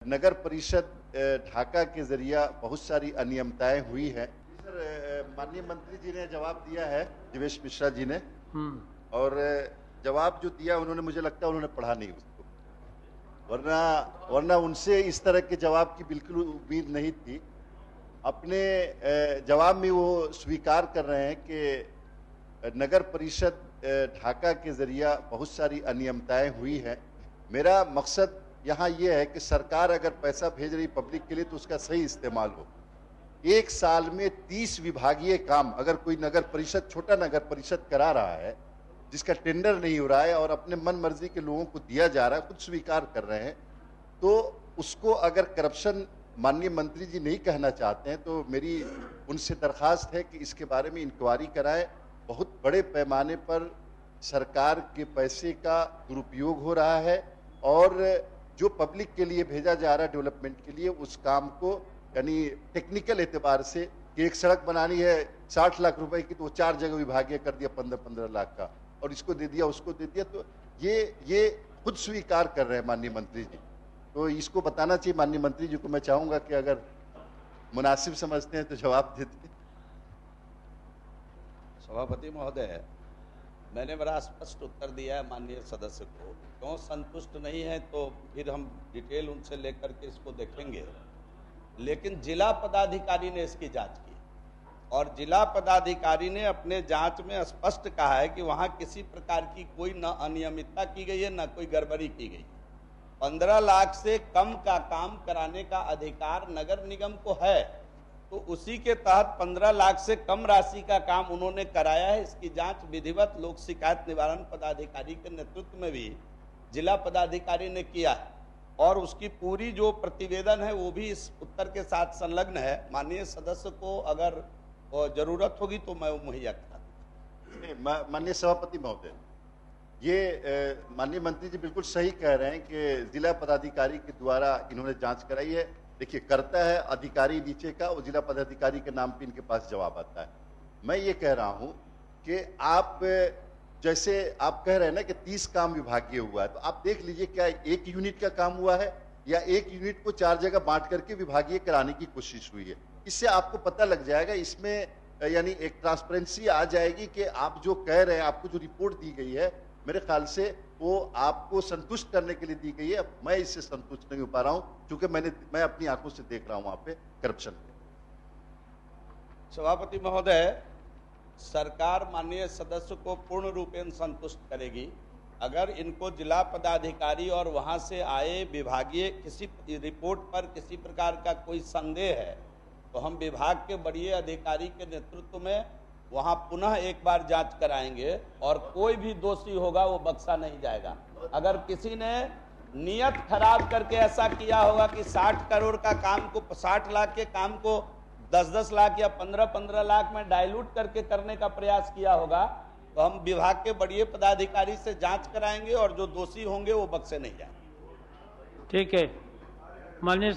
नगर परिषद ढाका के जरिया बहुत सारी अनियमितताएं हुई है। सर, माननीय मंत्री जी ने जवाब दिया है, जीवेश मिश्रा जी ने, और जवाब जो दिया उन्होंने, मुझे लगता है उन्होंने पढ़ा नहीं उसको, वरना उनसे इस तरह के जवाब की बिल्कुल उम्मीद नहीं थी। अपने जवाब में वो स्वीकार कर रहे हैं कि नगर परिषद ढाका के जरिया बहुत सारी अनियमितताएं हुई है। मेरा मकसद यहाँ ये है कि सरकार अगर पैसा भेज रही पब्लिक के लिए तो उसका सही इस्तेमाल हो। एक साल में 30 विभागीय काम अगर कोई नगर परिषद, छोटा नगर परिषद करा रहा है जिसका टेंडर नहीं हो रहा है और अपने मन मर्जी के लोगों को दिया जा रहा है, खुद स्वीकार कर रहे हैं, तो उसको अगर करप्शन माननीय मंत्री जी नहीं कहना चाहते हैं तो मेरी उनसे दरखास्त है कि इसके बारे में इंक्वायरी कराएं। बहुत बड़े पैमाने पर सरकार के पैसे का दुरुपयोग हो रहा है और जो पब्लिक के लिए भेजा जा रहा है डेवलपमेंट के लिए, उस काम को यानी टेक्निकल एतबार से कि एक सड़क बनानी है 60 लाख रुपए की तो वो 4 जगह विभागीय कर दिया 15-15 लाख का, और इसको दे दिया उसको दे दिया, तो ये खुद स्वीकार कर रहे हैं माननीय मंत्री जी। तो इसको बताना चाहिए माननीय मंत्री जी को। मैं चाहूंगा कि अगर मुनासिब समझते हैं तो जवाब देते। सभापति महोदय, मैंने बड़ा स्पष्ट उत्तर दिया है माननीय सदस्य को। क्यों संतुष्ट नहीं है तो फिर हम डिटेल उनसे लेकर के इसको देखेंगे। लेकिन जिला पदाधिकारी ने इसकी जांच की और जिला पदाधिकारी ने अपने जांच में स्पष्ट कहा है कि वहां किसी प्रकार की कोई न अनियमितता की गई है, न कोई गड़बड़ी की गई। 15 लाख से कम का काम कराने का अधिकार नगर निगम को है, तो उसी के तहत 15 लाख से कम राशि का काम उन्होंने कराया है। इसकी जांच विधिवत लोक शिकायत निवारण पदाधिकारी के नेतृत्व में भी जिला पदाधिकारी ने किया है और उसकी पूरी जो प्रतिवेदन है वो भी इस उत्तर के साथ संलग्न है। माननीय सदस्य को अगर जरूरत होगी तो मैं वो मुहैया करा दूंगा। माननीय सभापति महोदय, ये माननीय मंत्री जी बिल्कुल सही कह रहे हैं कि जिला पदाधिकारी के द्वारा इन्होंने जांच कराई है। देखिए, करता है अधिकारी नीचे का, वो जिला पदाधिकारी के नाम पे इनके पास जवाब आता है। मैं ये कह रहा हूं कि आप जैसे आप कह रहे हैं ना कि 30 काम विभागीय हुआ है, तो आप देख लीजिए क्या एक यूनिट का काम हुआ है या एक यूनिट को 4 जगह बांट करके विभागीय कराने की कोशिश हुई है। इससे आपको पता लग जाएगा, इसमें यानी एक ट्रांसपेरेंसी आ जाएगी कि आप जो कह रहे हैं, आपको जो रिपोर्ट दी गई है, मेरे ख्याल से वो आपको संतुष्ट करने के लिए दी गई है। मैं इससे संतुष्ट नहीं हो पा रहा हूं क्योंकि मैं अपनी आंखों से देख रहा हूं वहां पे करप्शन। सभापति महोदय, सरकार माननीय सदस्य को पूर्ण रूपेण संतुष्ट करेगी अगर इनको जिला पदाधिकारी और वहां से आए विभागीय किसी रिपोर्ट पर किसी प्रकार का कोई संदेह है तो हम विभाग के बड़े अधिकारी के नेतृत्व में वहां पुनः एक बार जांच कराएंगे और कोई भी दोषी होगा वो बख्शा नहीं जाएगा। अगर किसी ने नियत खराब करके ऐसा किया होगा कि 60 करोड़ का काम को, 60 लाख के काम को 10-10 लाख या 15-15 लाख में डाइल्यूट करके करने का प्रयास किया होगा तो हम विभाग के बड़े पदाधिकारी से जांच कराएंगे और जो दोषी होंगे वो बख्शे नहीं जाएंगे। ठीक है माननीय